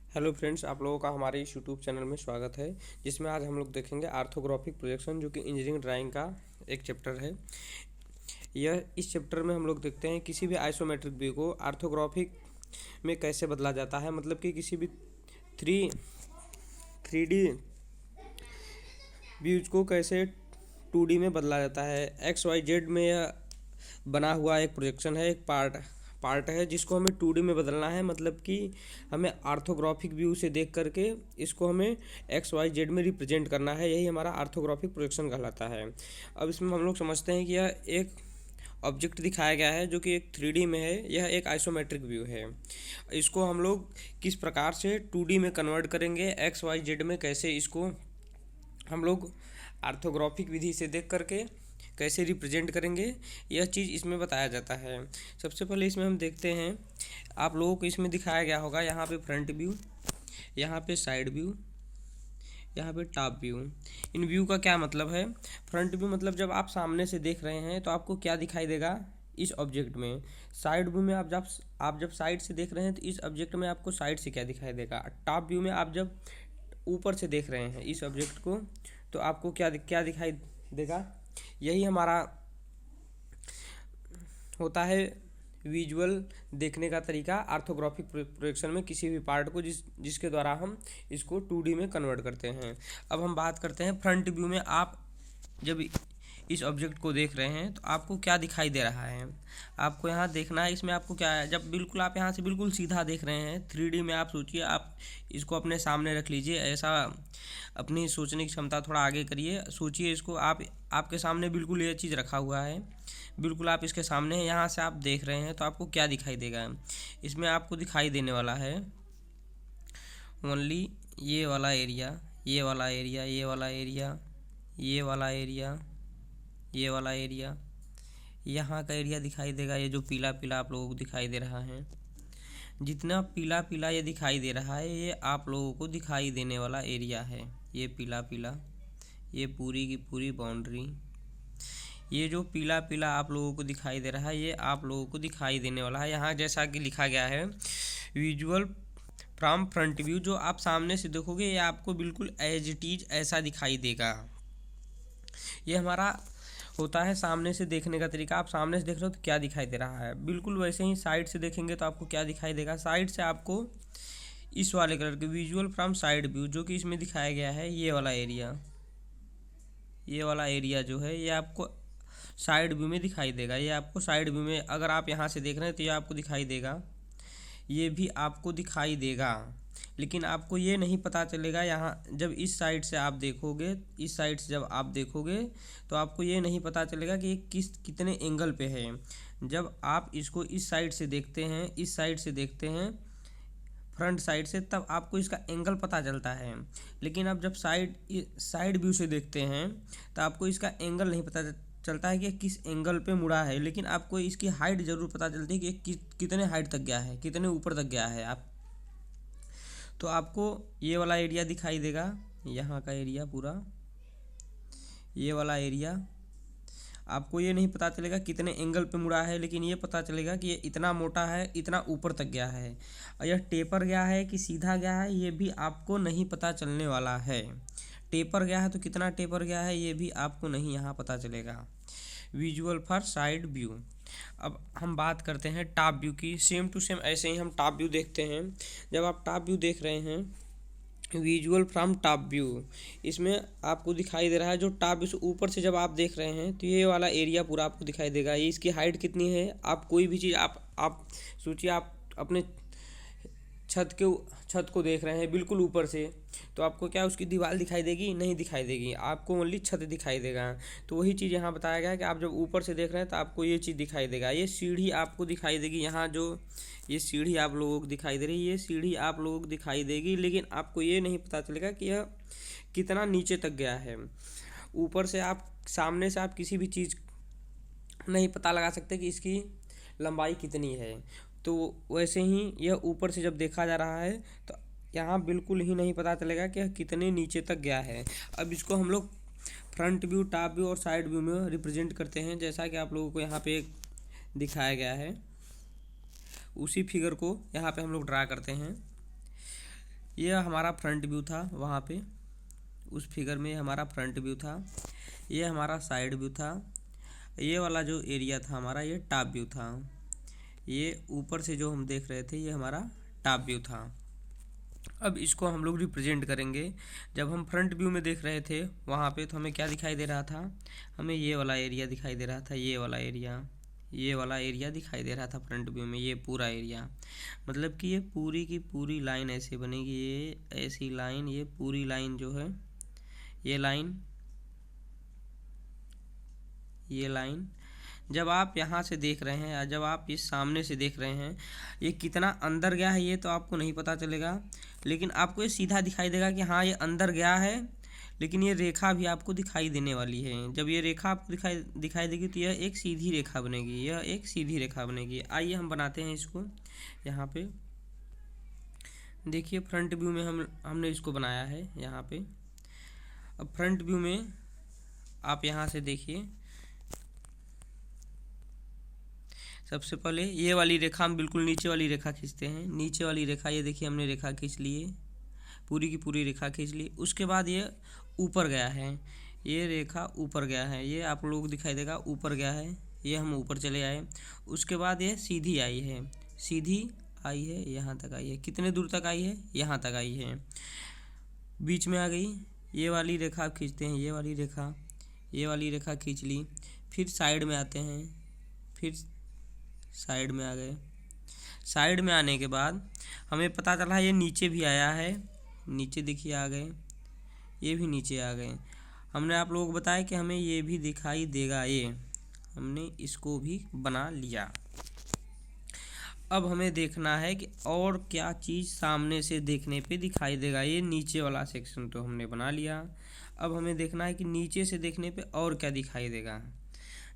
Hello friends, आप लोगों का हमारे इस यूट्यूब चैनल में स्वागत है। जिसमें आज हम लोग देखेंगे आर्थोग्राफिक प्रोजेक्शन, जो कि इंजीनियरिंग ड्राइंग का एक चैप्टर है। यह इस चैप्टर में हम लोग देखते हैं किसी भी आइसोमेट्रिक व्यू को आर्थोग्राफिक में कैसे बदला जाता है। मतलब कि किसी भी थ्री थ्री डी व्यूज को कैसे 2D में बदला जाता है। XYZ में यह बना हुआ एक प्रोजेक्शन है, एक पार्ट है जिसको हमें 2D में बदलना है। मतलब कि हमें आर्थोग्राफिक व्यू से देख करके इसको हमें XYZ में रिप्रेजेंट करना है। यही हमारा आर्थोग्राफिक प्रोजेक्शन कहलाता है। अब इसमें हम लोग समझते हैं कि यह एक ऑब्जेक्ट दिखाया गया है जो कि एक 3D में है। यह एक आइसोमेट्रिक व्यू है। इसको हम लोग किस प्रकार से 2D में कन्वर्ट करेंगे, XYZ में कैसे इसको हम लोग आर्थोग्राफिक विधि से देख करके कैसे रिप्रेजेंट करेंगे, यह चीज़ इसमें बताया जाता है। सबसे पहले इसमें हम देखते हैं, आप लोगों को इसमें दिखाया गया होगा यहाँ पे फ्रंट व्यू, यहाँ पे साइड व्यू, यहाँ पे टॉप व्यू। इन व्यू का क्या मतलब है? फ्रंट व्यू मतलब जब आप सामने से देख रहे हैं तो आपको क्या दिखाई देगा इस ऑब्जेक्ट में। साइड व्यू में आप जब साइड से देख रहे हैं तो इस ऑब्जेक्ट में आपको साइड से क्या दिखाई देगा। टॉप व्यू में आप जब ऊपर से देख रहे हैं इस ऑब्जेक्ट को तो आपको क्या क्या दिखाई देगा। यही हमारा होता है विजुअल देखने का तरीका आर्थोग्राफिक प्रोजेक्शन में, किसी भी पार्ट को जिसके द्वारा हम इसको 2D में कन्वर्ट करते हैं। अब हम बात करते हैं फ्रंट व्यू में। आप जब इस ऑब्जेक्ट को देख रहे हैं तो आपको क्या दिखाई दे रहा है, आपको यहाँ देखना है। इसमें आपको क्या है, जब बिल्कुल आप यहाँ से बिल्कुल सीधा देख रहे हैं 3D में, आप सोचिए, आप इसको अपने सामने रख लीजिए। ऐसा अपनी सोचने की क्षमता थोड़ा आगे करिए, सोचिए इसको। आपके सामने बिल्कुल ये चीज़ रखा हुआ है, बिल्कुल आप इसके सामने हैं, यहाँ से आप देख रहे हैं तो आपको क्या दिखाई देगा। इसमें आपको दिखाई देने वाला है ओनली ये वाला एरिया, ये वाला एरिया, ये वाला एरिया, ये वाला एरिया, ये वाला एरिया, यहाँ का एरिया दिखाई देगा। ये जो पीला पीला आप लोगों को दिखाई दे रहा है, जितना पीला पीला ये दिखाई दे रहा है, ये आप लोगों को दिखाई देने वाला एरिया है। ये पीला पीला, ये पूरी की पूरी बाउंड्री, ये जो पीला पीला आप लोगों को दिखाई दे रहा है, ये आप लोगों को दिखाई देने वाला है। यहाँ जैसा कि लिखा गया है विजुअल फ्रॉम फ्रंट व्यू, जो आप सामने से देखोगे ये आपको बिल्कुल एज इट इज ऐसा दिखाई देगा। ये हमारा होता है सामने से देखने का तरीका। आप सामने से देख रहे हो तो क्या दिखाई दे रहा है, बिल्कुल वैसे ही साइड से देखेंगे तो आपको क्या दिखाई देगा। साइड से आपको इस वाले कलर के विजुअल फ्रॉम साइड व्यू, जो कि इसमें दिखाया गया है ये वाला एरिया, ये वाला एरिया जो है ये आपको साइड व्यू में दिखाई देगा। ये आपको साइड व्यू में, अगर आप यहाँ से देख रहे हैं तो ये आपको दिखाई देगा, ये भी आपको दिखाई देगा। लेकिन आपको ये नहीं पता चलेगा यहाँ जब इस साइड से आप देखोगे, इस साइड से जब आप देखोगे तो आपको ये नहीं पता चलेगा कि ये कितने एंगल पे है। जब आप इसको इस साइड से देखते हैं, इस साइड से देखते हैं फ्रंट साइड से, तब आपको इसका एंगल पता चलता है। लेकिन आप जब साइड व्यू से देखते हैं तो आपको इसका एंगल नहीं पता चलता है कि किस एंगल पे मुड़ा है। लेकिन आपको इसकी हाइट ज़रूर पता चलती है कि कितने हाइट तक गया है, कितने ऊपर तक गया है। आप तो आपको ये वाला एरिया दिखाई देगा, यहाँ का एरिया पूरा, ये वाला एरिया। आपको ये नहीं पता चलेगा कितने एंगल पे मुड़ा है, लेकिन ये पता चलेगा कि ये इतना मोटा है, इतना ऊपर तक गया है। और यह टेपर गया है कि सीधा गया है, ये भी आपको नहीं पता चलने वाला है। टेपर गया है तो कितना टेपर गया है ये भी आपको नहीं यहाँ पता चलेगा। Visual for side view. अब हम बात करते हैं टॉप व्यू की। सेम टू सेम ऐसे ही हम टॉप व्यू देखते हैं। जब आप टॉप व्यू देख रहे हैं, विजुअल फ्रॉम टॉप व्यू, इसमें आपको दिखाई दे रहा है जो टॉप व्यू से ऊपर से जब आप देख रहे हैं तो ये वाला एरिया पूरा आपको दिखाई देगा। ये इसकी हाइट कितनी है, आप कोई भी चीज़ आप सोचिए, आप अपने छत को देख रहे हैं बिल्कुल ऊपर से, तो आपको क्या उसकी दीवार दिखाई देगी? नहीं दिखाई देगी, आपको ओनली छत दिखाई देगा। तो वही चीज़ यहाँ बताया गया है कि आप जब ऊपर से देख रहे हैं तो आपको ये चीज़ दिखाई देगा। ये सीढ़ी आपको दिखाई देगी, यहाँ जो ये सीढ़ी आप लोगों को दिखाई दे रही है, ये सीढ़ी आप लोगों को दिखाई देगी। लेकिन आपको ये नहीं पता चलेगा कि यह कितना नीचे तक गया है। ऊपर से आप सामने से आप किसी भी चीज़ नहीं पता लगा सकते कि इसकी लंबाई कितनी है। तो वैसे ही यह ऊपर से जब देखा जा रहा है तो यहाँ बिल्कुल ही नहीं पता चलेगा कि यह कितने नीचे तक गया है। अब इसको हम लोग फ्रंट व्यू, टॉप व्यू और साइड व्यू में रिप्रेजेंट करते हैं, जैसा कि आप लोगों को यहाँ पे एक दिखाया गया है। उसी फिगर को यहाँ पे हम लोग ड्रा करते हैं। ये हमारा फ्रंट व्यू था वहाँ पे उस फिगर में, हमारा फ्रंट व्यू था। ये हमारा साइड व्यू था। ये वाला जो एरिया था हमारा, ये टॉप व्यू था। ये ऊपर से जो हम देख रहे थे ये हमारा टॉप व्यू था। अब इसको हम लोग रिप्रेजेंट करेंगे। जब हम फ्रंट व्यू में देख रहे थे वहाँ पे तो हमें क्या दिखाई दे रहा था, हमें ये वाला एरिया दिखाई दे रहा था, ये वाला एरिया दिखाई दे रहा था फ्रंट व्यू में, ये पूरा एरिया। मतलब कि ये पूरी की पूरी लाइन ऐसे बनेगी, ये ऐसी लाइन, ये पूरी लाइन जो है, ये लाइन जब आप यहाँ से देख रहे हैं या जब आप इस सामने से देख रहे हैं, ये कितना अंदर गया है ये तो आपको नहीं पता चलेगा, लेकिन आपको ये सीधा दिखाई देगा कि हाँ ये अंदर गया है। लेकिन ये रेखा भी आपको दिखाई देने वाली है। जब ये रेखा आपको दिखाई देगी तो यह एक सीधी रेखा बनेगी, यह एक सीधी रेखा बनेगी। आइए हम बनाते हैं इसको। यहाँ पे देखिए फ्रंट व्यू में हमने इसको बनाया है यहाँ पे। अब फ्रंट व्यू में आप यहाँ से देखिए, सबसे पहले ये वाली रेखा हम बिल्कुल नीचे वाली रेखा खींचते हैं। नीचे वाली रेखा ये देखिए हमने रेखा खींच ली है, पूरी की पूरी रेखा खींच ली। उसके बाद ये ऊपर गया है, ये रेखा ऊपर गया है, ये आप लोगों को दिखाई देगा ऊपर गया है, ये हम ऊपर चले आए। उसके बाद ये सीधी आई है, यहाँ तक आई है। कितने दूर तक आई है, यहाँ तक आई है, बीच में आ गई। ये वाली रेखा आप खींचते हैं, ये वाली रेखा खींच ली। फिर साइड में आते हैं, फिर साइड में आ गए। साइड में आने के बाद हमें पता चला ये नीचे भी आया है, नीचे देखिए आ गए, ये भी नीचे आ गए। हमने आप लोगों को बताया कि हमें ये भी दिखाई देगा, ये हमने इसको भी बना लिया। अब हमें देखना है कि और क्या चीज़ सामने से देखने पे दिखाई देगा। ये नीचे वाला सेक्शन तो हमने बना लिया। अब हमें देखना है कि नीचे से देखने पे और क्या दिखाई देगा।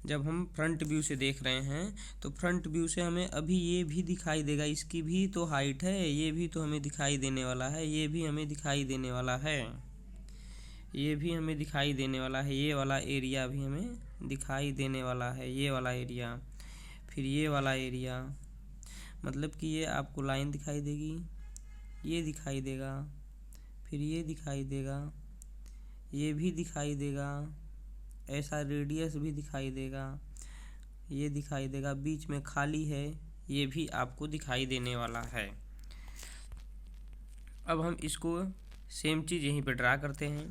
जब हम फ्रंट व्यू से देख रहे हैं तो फ्रंट व्यू से हमें अभी ये भी दिखाई देगा, इसकी भी तो हाइट है, ये भी तो हमें दिखाई देने वाला है, ये भी हमें दिखाई देने वाला है, ये भी हमें दिखाई देने वाला है। ये वाला एरिया भी हमें दिखाई देने वाला है, ये वाला एरिया। फिर ये वाला एरिया, मतलब कि ये आपको लाइन दिखाई देगी, ये दिखाई देगा, फिर ये दिखाई देगा, ये भी दिखाई देगा, ऐसा रेडियस भी दिखाई देगा, ये दिखाई देगा, बीच में खाली है, ये भी आपको दिखाई देने वाला है। अब हम इसको सेम चीज़ यहीं पे ड्रा करते हैं।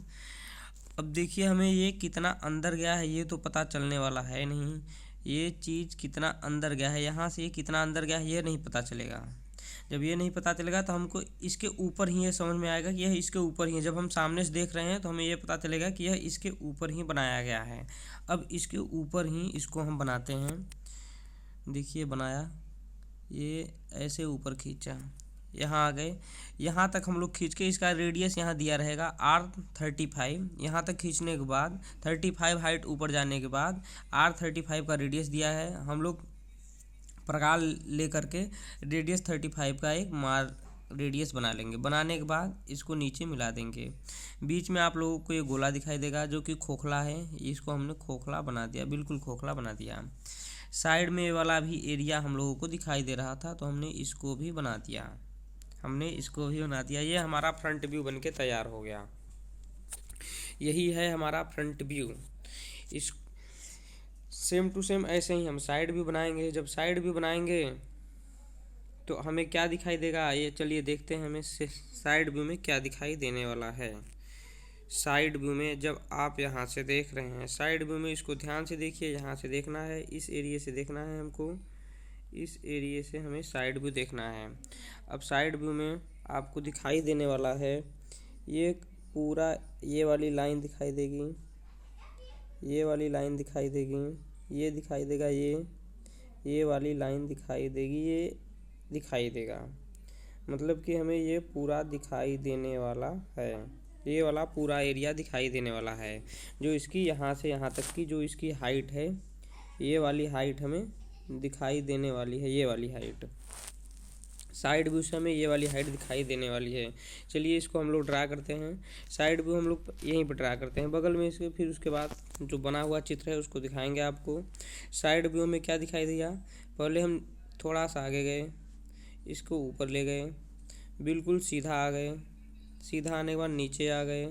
अब देखिए हमें ये कितना अंदर गया है ये तो पता चलने वाला है नहीं, ये चीज़ कितना अंदर गया है, यहाँ से ये कितना अंदर गया है ये नहीं पता चलेगा। जब ये नहीं पता चलेगा तो हमको इसके ऊपर ही ये समझ में आएगा कि यह इसके ऊपर ही है। जब हम सामने से देख रहे हैं तो हमें ये पता चलेगा कि यह इसके ऊपर ही बनाया गया है। अब इसके ऊपर ही इसको हम बनाते हैं। देखिए बनाया, ये ऐसे ऊपर खींचा, यहाँ आ गए। यहाँ तक हम लोग खींच के इसका रेडियस यहाँ दिया रहेगा R35। यहाँ तक खींचने के बाद 35 हाइट ऊपर जाने के बाद R35 का रेडियस दिया है। हम लोग प्रकार ले करके रेडियस 35 का एक रेडियस बना लेंगे। बनाने के बाद इसको नीचे मिला देंगे। बीच में आप लोगों को ये गोला दिखाई देगा जो कि खोखला है, इसको हमने खोखला बना दिया, बिल्कुल खोखला बना दिया। साइड में वाला भी एरिया हम लोगों को दिखाई दे रहा था तो हमने इसको भी बना दिया, ये हमारा फ्रंट व्यू बनके तैयार हो गया। यही है हमारा फ्रंट व्यू। इस सेम टू सेम ऐसे ही हम साइड व्यू बनाएंगे। जब साइड व्यू बनाएंगे तो हमें क्या दिखाई देगा, ये चलिए देखते हैं हमें साइड व्यू में क्या दिखाई देने वाला है। साइड व्यू में जब आप यहाँ से देख रहे हैं, साइड व्यू में इसको ध्यान से देखिए, यहाँ से देखना है, इस एरिया से देखना है हमको, इस एरिया से हमें साइड व्यू देखना है। अब साइड व्यू में आपको दिखाई देने वाला है, ये पूरा ये वाली लाइन दिखाई देगी, ये वाली लाइन दिखाई देगी, ये दिखाई देगा, ये वाली लाइन दिखाई देगी, ये दिखाई देगा। मतलब कि हमें ये पूरा दिखाई देने वाला है, ये वाला पूरा एरिया दिखाई देने वाला है। जो इसकी यहाँ से यहाँ तक की जो इसकी हाइट है, ये वाली हाइट हमें दिखाई देने वाली है, ये वाली हाइट। साइड व्यू से हमें ये वाली हाइट दिखाई देने वाली है। चलिए इसको हम लोग ड्रा करते हैं। साइड व्यू हम लोग यहीं पर ड्रा करते हैं बगल में इसके, फिर उसके बाद जो बना हुआ चित्र है उसको दिखाएंगे आपको। साइड व्यू में क्या दिखाई दिया, पहले हम थोड़ा सा आगे गए, इसको ऊपर ले गए, बिल्कुल सीधा आ गए, सीधा आने के बाद नीचे आ गए।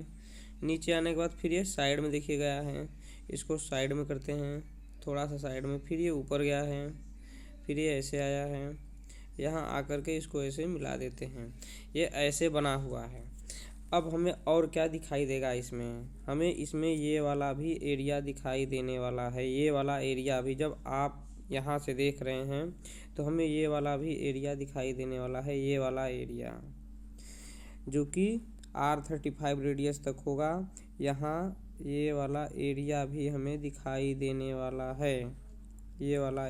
नीचे आने के बाद फिर ये साइड में देखिए गया है, इसको साइड में करते हैं, थोड़ा सा साइड में। फिर ये ऊपर गया है, फिर ये ऐसे आया है, यहाँ आकर के इसको ऐसे मिला देते हैं। ये ऐसे बना हुआ है। अब हमें और क्या दिखाई देगा इसमें, हमें इसमें ये वाला भी एरिया दिखाई देने वाला है। ये वाला एरिया भी जब आप यहाँ से देख रहे हैं तो हमें ये वाला भी एरिया दिखाई देने वाला है। ये वाला एरिया जो कि R35 रेडियस तक होगा, यहाँ ये वाला एरिया भी हमें दिखाई देने वाला है। ये वाला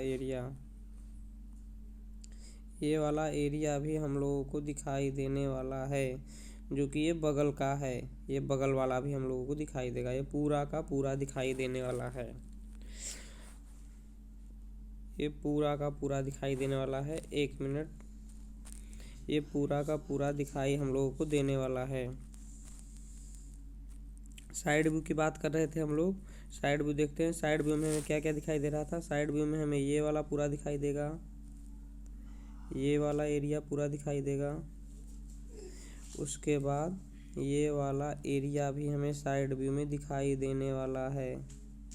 एरिया भी हम लोगों को दिखाई देने वाला है, जो कि ये बगल का है। ये बगल वाला भी हम लोगों को दिखाई देगा। ये पूरा का पूरा दिखाई देने वाला है। ये पूरा का पूरा दिखाई देने वाला है। 1 मिनट, ये पूरा का पूरा दिखाई हम लोगों को देने वाला है। साइड व्यू की बात कर रहे थे हम लोग। साइड व्यू देखते हैं। साइड व्यू में हमें क्या क्या दिखाई दे रहा था। साइड व्यू में हमें ये वाला पूरा दिखाई देगा, ये वाला एरिया पूरा दिखाई देगा। उसके बाद ये वाला एरिया भी हमें साइड व्यू में दिखाई देने वाला है।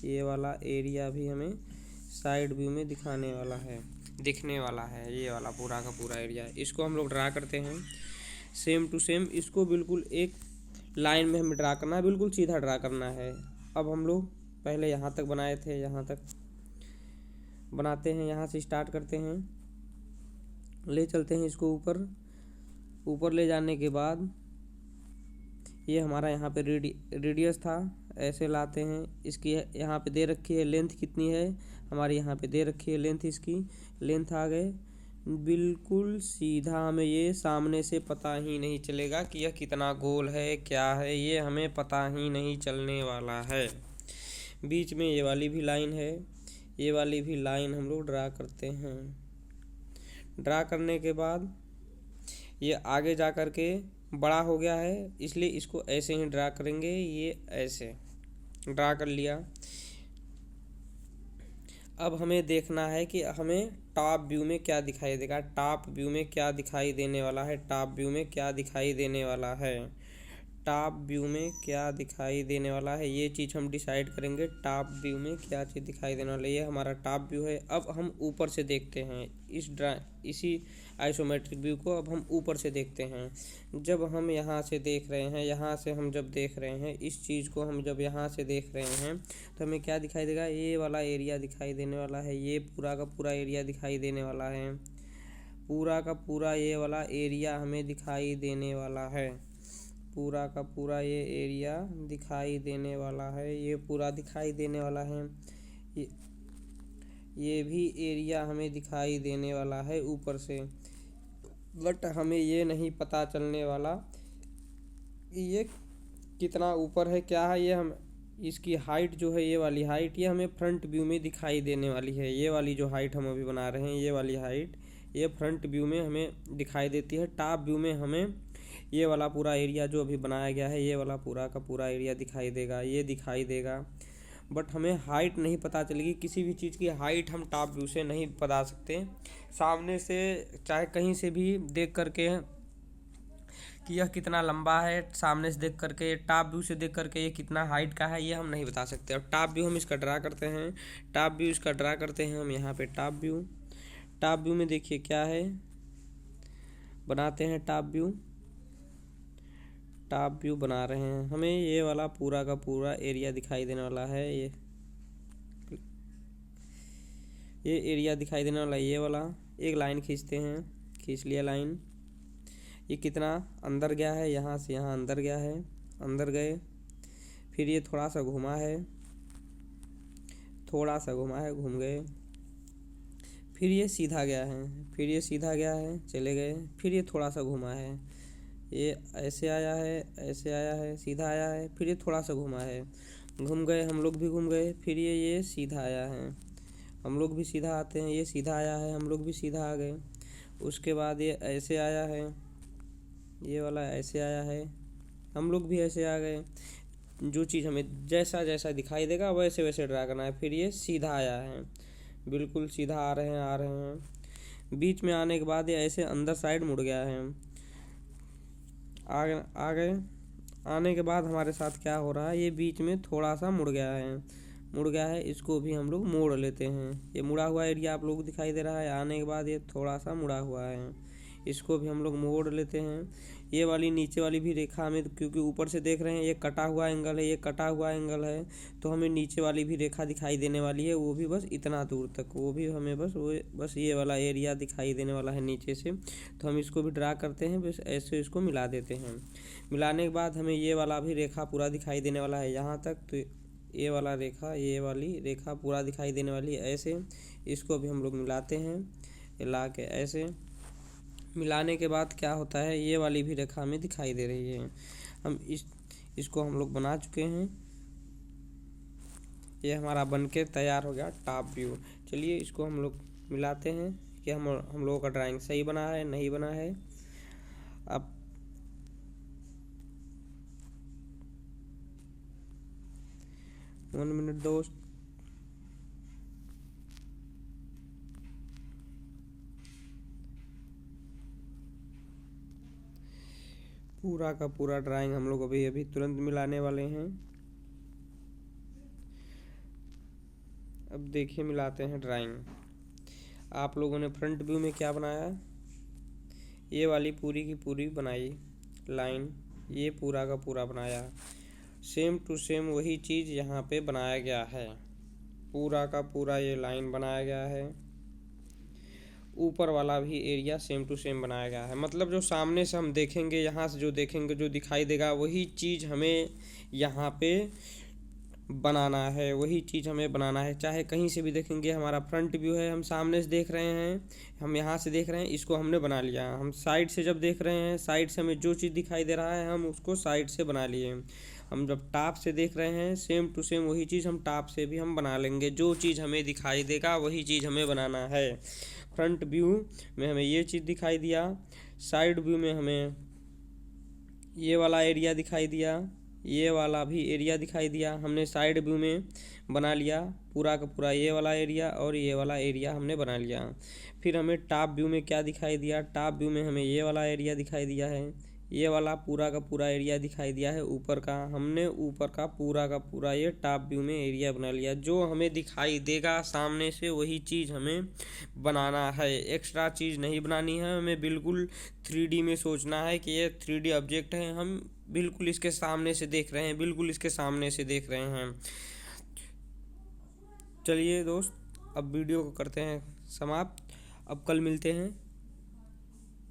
ये वाला एरिया भी हमें साइड व्यू में दिखने वाला है। ये वाला पूरा का पूरा एरिया। इसको हम लोग ड्रा करते हैं सेम टू सेम। इसको बिल्कुल एक लाइन में हमें ड्रा करना है, बिल्कुल सीधा ड्रा करना है। अब हम लोग पहले यहाँ तक बनाए थे, यहाँ तक बनाते हैं। यहाँ से स्टार्ट करते हैं, ले चलते हैं इसको ऊपर ले जाने के बाद ये हमारा यहाँ पे रेडियस था, ऐसे लाते हैं। इसकी यहाँ पे दे रखी है लेंथ कितनी है, हमारी यहाँ पे दे रखी है लेंथ। इसकी लेंथ आ गए बिल्कुल सीधा। हमें ये सामने से पता ही नहीं चलेगा कि यह कितना गोल है, क्या है, ये हमें पता ही नहीं चलने वाला है। बीच में ये वाली भी लाइन है, ये वाली भी लाइन हम लोग ड्रा करते हैं। ड्रा करने के बाद ये आगे जा कर के बड़ा हो गया है, इसलिए इसको ऐसे ही ड्रा करेंगे। ये ऐसे ड्रा कर लिया। अब हमें देखना है कि हमें टॉप व्यू में क्या दिखाई देगा। टॉप व्यू में क्या दिखाई देने वाला है, टॉप व्यू में क्या दिखाई देने वाला है, टॉप व्यू में क्या दिखाई देने वाला है, ये चीज़ हम डिसाइड करेंगे। टॉप व्यू में क्या चीज़ दिखाई देने वाला है, ये हमारा टॉप व्यू है। अब हम ऊपर से देखते हैं इसी आइसोमेट्रिक व्यू को। अब हम ऊपर से देखते हैं। जब हम यहाँ से देख रहे हैं, यहाँ से हम जब देख रहे हैं इस चीज़ को, हम जब यहाँ से देख रहे हैं तो हमें क्या दिखाई देगा, ये वाला एरिया दिखाई देने वाला है। ये पूरा का पूरा एरिया दिखाई देने वाला है। पूरा का पूरा ये वाला एरिया हमें दिखाई देने वाला है। पूरा का पूरा ये एरिया दिखाई देने वाला है। ये पूरा दिखाई देने वाला है। ये भी एरिया हमें दिखाई देने वाला है ऊपर से। बट हमें ये नहीं पता चलने वाला कि ये कितना ऊपर है, क्या है। ये हम इसकी हाइट जो है, ये वाली हाइट, ये हमें फ्रंट व्यू में दिखाई देने वाली है। ये वाली जो हाइट हम अभी बना रहे हैं, ये वाली हाइट, ये फ्रंट व्यू में हमें दिखाई देती है। टॉप व्यू में हमें ये वाला पूरा एरिया जो अभी बनाया गया है, ये वाला पूरा का पूरा एरिया दिखाई देगा, ये दिखाई देगा। बट हमें हाइट नहीं पता चलेगी। किसी भी चीज़ की हाइट हम टॉप व्यू से नहीं बता सकते। सामने से चाहे कहीं से भी देख करके कि यह कितना लंबा है, सामने से देख करके, टॉप व्यू से देख करके ये कितना हाइट का है, ये हम नहीं बता सकते। और टॉप व्यू हम इसका ड्रा करते हैं। टॉप व्यू इसका ड्रा करते हैं हम यहाँ पे। टॉप व्यू में देखिए क्या है, बनाते हैं टॉप व्यू बना रहे हैं। हमें ये वाला पूरा का पूरा एरिया दिखाई देने वाला है। ये एरिया दिखाई देने वाला है। ये वाला एक लाइन खींचते हैं, खींच लिया लाइन। ये कितना अंदर गया है, यहाँ से यहाँ अंदर गया है, अंदर गए। फिर ये थोड़ा सा घुमा है, घूम गए। फिर ये सीधा गया है, चले गए। फिर ये थोड़ा सा घुमा है, ये ऐसे आया है, सीधा आया है। फिर ये थोड़ा सा घुमा है, घूम गए, हम लोग भी घूम गए। फिर ये सीधा आया है, हम लोग भी सीधा आते हैं। ये सीधा आया है, हम लोग भी सीधा आ गए। उसके बाद ये ऐसे आया है, ये वाला ऐसे आया है, हम लोग भी ऐसे आ गए। जो चीज़ हमें जैसा जैसा दिखाई देगा वैसे वैसे ड्रा करना है। फिर ये सीधा आया है, बिल्कुल सीधा आ रहे हैं। बीच में आने के बाद ये ऐसे अंदर साइड मुड़ गया है। आ गए। आने के बाद हमारे साथ क्या हो रहा है, ये बीच में थोड़ा सा मुड़ गया है, इसको भी हम लोग मोड़ लेते हैं। ये मुड़ा हुआ एरिया आप लोग को दिखाई दे रहा है, आने के बाद ये थोड़ा सा मुड़ा हुआ है, इसको भी हम लोग मोड़ लेते हैं। ये वाली नीचे वाली भी रेखा हमें, क्योंकि ऊपर से देख रहे हैं ये कटा हुआ एंगल है, ये कटा हुआ एंगल है, तो हमें नीचे वाली भी रेखा दिखाई देने वाली है, वो भी बस इतना दूर तक, वो भी हमें बस ये वाला एरिया दिखाई देने वाला है नीचे से। तो हम इसको भी ड्रा करते हैं, बस ऐसे इसको मिला देते हैं। मिलाने के बाद हमें ये वाला भी रेखा पूरा दिखाई देने वाला है यहाँ तक, तो ये वाली रेखा पूरा दिखाई देने वाली है ऐसे। इसको भी हम लोग मिलाते हैं, मिला के ऐसे। मिलाने के बाद क्या होता है, ये वाली भी रेखा हमें दिखाई दे रही है। हम इसको हम लोग बना चुके हैं। ये हमारा बनके तैयार हो गया टॉप व्यू। चलिए इसको हम लोग मिलाते हैं कि हम लोगों का ड्राइंग सही बना है नहीं बना है। अब 1 मिनट दोस्त। पूरा का पूरा ड्राइंग हम लोग अभी तुरंत मिलाने वाले हैं। अब देखिए मिलाते हैं ड्राइंग। आप लोगों ने फ्रंट व्यू में क्या बनाया, ये वाली पूरी की पूरी बनाई लाइन, ये पूरा का पूरा बनाया। सेम टू सेम वही चीज़ यहाँ पे बनाया गया है, पूरा का पूरा ये लाइन बनाया गया है। ऊपर वाला भी एरिया सेम टू सेम बनाया गया है, मतलब जो सामने से हम देखेंगे, यहाँ से जो देखेंगे, जो दिखाई देगा वही चीज़ हमें यहाँ पे बनाना है, वही चीज़ हमें बनाना है। चाहे कहीं से भी देखेंगे, हमारा फ्रंट व्यू है, हम सामने से देख रहे हैं, हम यहाँ से देख रहे हैं, इसको हमने बना लिया। हम साइड से जब देख रहे हैं, साइड से हमें जो चीज़ दिखाई दे रहा है हम उसको साइड से बना लिए। हम जब टॉप से देख रहे हैं, सेम टू सेम वही चीज़ हम टॉप से भी हम बना लेंगे। जो चीज़ हमें दिखाई देगा वही चीज़ हमें बनाना है। फ्रंट व्यू में हमें ये चीज़ दिखाई दिया, साइड व्यू में हमें ये वाला एरिया दिखाई दिया, ये वाला भी एरिया दिखाई दिया। हमने साइड व्यू में बना लिया पूरा का पूरा ये वाला एरिया, और ये वाला एरिया हमने बना लिया। फिर हमें टॉप व्यू में क्या दिखाई दिया, टॉप व्यू में हमें ये वाला एरिया दिखाई दिया है, ये वाला पूरा का पूरा एरिया दिखाई दिया है ऊपर का। हमने ऊपर का पूरा ये टॉप व्यू में एरिया बना लिया। जो हमें दिखाई देगा सामने से वही चीज़ हमें बनाना है, एक्स्ट्रा चीज़ नहीं बनानी है। हमें बिल्कुल 3D में सोचना है कि ये 3D ऑब्जेक्ट है, हम बिल्कुल इसके सामने से देख रहे हैं, बिल्कुल इसके सामने से देख रहे हैं। चलिए दोस्त, अब वीडियो को करते हैं समाप्त। अब कल मिलते हैं।